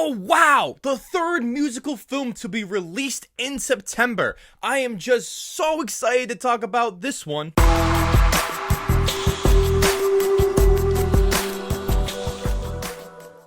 Oh wow! The third musical film to be released in September. I am just so excited to talk about this one.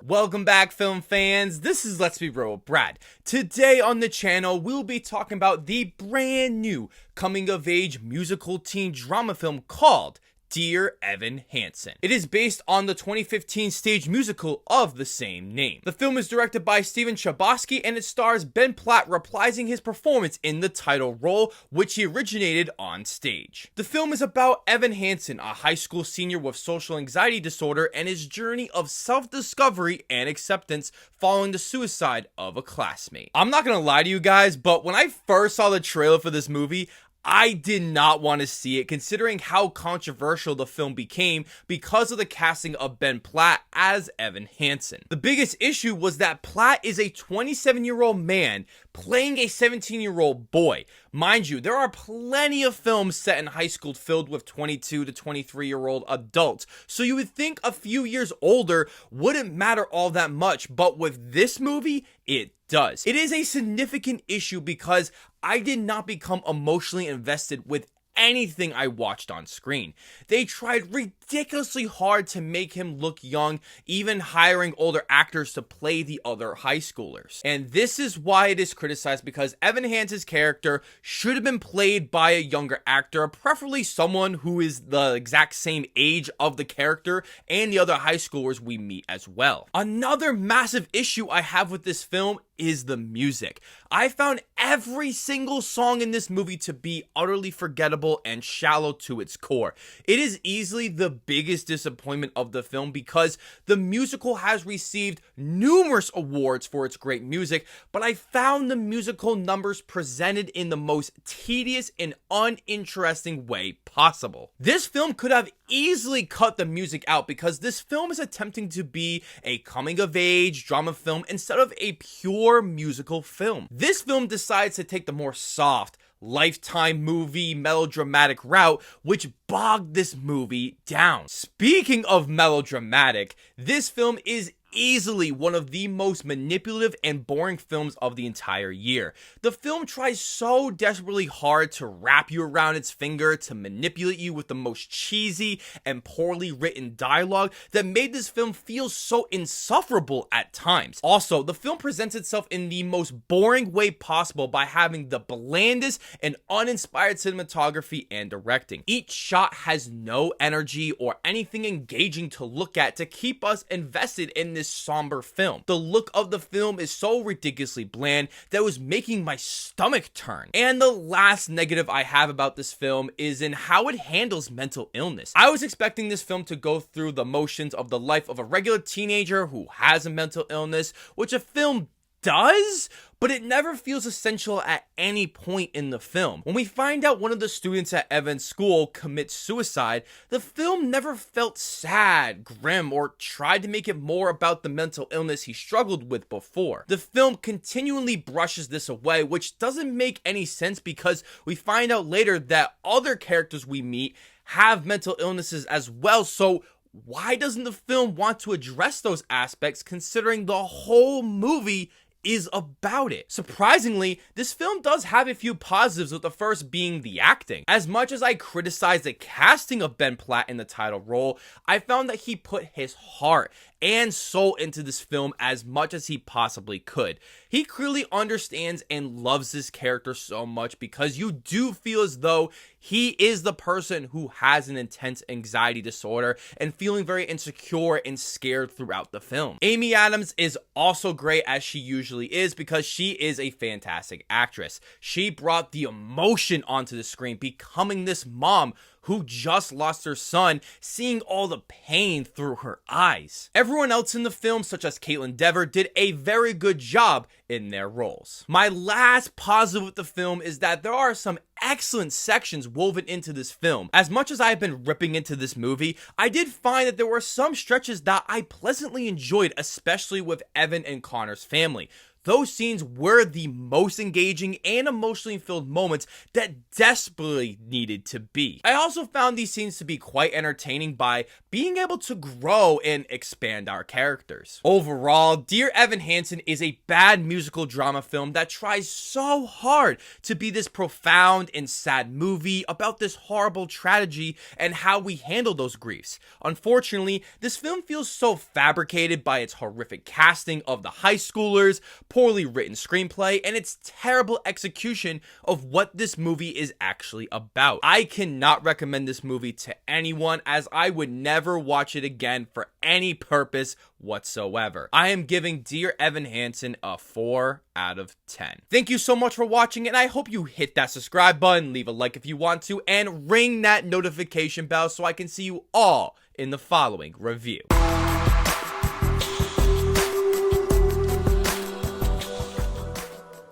Welcome back, film fans. This is Let's Be Real with Brad. Today on the channel, we'll be talking about the brand new coming-of-age musical teen drama film called Dear Evan Hansen. It is based on the 2015 stage musical of the same name. The film is directed by Stephen Chbosky and it stars Ben Platt reprising his performance in the title role, which he originated on stage. The film is about Evan Hansen, a high school senior with social anxiety disorder, and his journey of self-discovery and acceptance following the suicide of a classmate. I'm not gonna lie to you guys, but when I first saw the trailer for this movie, I did not want to see it, considering how controversial the film became because of the casting of Ben Platt as Evan Hansen. The biggest issue was that Platt is a 27-year-old man playing a 17-year-old boy. Mind you, there are plenty of films set in high school filled with 22 to 23-year-old adults, so you would think a few years older wouldn't matter all that much, but with this movie, it does. It is a significant issue because I did not become emotionally invested with anything I watched on screen. They tried ridiculously hard to make him look young, even hiring older actors to play the other high schoolers. And this is why it is criticized, because Evan Hansen's character should have been played by a younger actor, preferably someone who is the exact same age of the character and the other high schoolers we meet as well. Another massive issue I have with this film is the music. I found every single song in this movie to be utterly forgettable and shallow to its core. It is easily the biggest disappointment of the film because the musical has received numerous awards for its great music, but I found the musical numbers presented in the most tedious and uninteresting way possible. This film could have easily cut the music out because this film is attempting to be a coming-of-age drama film instead of a pure musical film. This film decides to take the more soft, Lifetime movie melodramatic route, which bogged this movie down. Speaking of melodramatic, this film is easily one of the most manipulative and boring films of the entire year. The film tries so desperately hard to wrap you around its finger, to manipulate you with the most cheesy and poorly written dialogue that made this film feel so insufferable at times. Also, the film presents itself in the most boring way possible by having the blandest and uninspired cinematography and directing. Each shot has no energy or anything engaging to look at to keep us invested in this somber film. The look of the film is so ridiculously bland that it was making my stomach turn. And the last negative I have about this film is in how it handles mental illness. I was expecting this film to go through the motions of the life of a regular teenager who has a mental illness, which a film does, but it never feels essential at any point in the film. When we find out one of the students at Evan's school commits suicide, the film never felt sad, grim, or tried to make it more about the mental illness he struggled with before. The film continually brushes this away, which doesn't make any sense because we find out later that other characters we meet have mental illnesses as well, so why doesn't the film want to address those aspects considering the whole movie is about it? Surprisingly, this film does have a few positives, with the first being the acting. As much as I criticize the casting of Ben Platt in the title role, I found that he put his heart and soul into this film as much as he possibly could. He clearly understands and loves this character so much because you do feel as though he is the person who has an intense anxiety disorder and feeling very insecure and scared throughout the film. Amy Adams is also great, as she usually is, because she is a fantastic actress. She brought the emotion onto the screen, becoming this mom who just lost her son, seeing all the pain through her eyes. Everyone else in the film, such as Kaitlyn Dever, did a very good job in their roles. My last positive with the film is that there are some excellent sections woven into this film. As much as I've been ripping into this movie, I did find that there were some stretches that I pleasantly enjoyed, especially with Evan and Connor's family. those scenes were the most engaging and emotionally filled moments that desperately needed to be. I also found these scenes to be quite entertaining by being able to grow and expand our characters. Overall, Dear Evan Hansen is a bad musical drama film that tries so hard to be this profound and sad movie about this horrible tragedy and how we handle those griefs. Unfortunately, this film feels so fabricated by its horrific casting of the high schoolers, poorly written screenplay, and its terrible execution of what this movie is actually about. I cannot recommend this movie to anyone, as I would never watch it again for any purpose whatsoever. I am giving Dear Evan Hansen a 4 out of 10. Thank you so much for watching, and I hope you hit that subscribe button, leave a like if you want to, and ring that notification bell so I can see you all in the following review.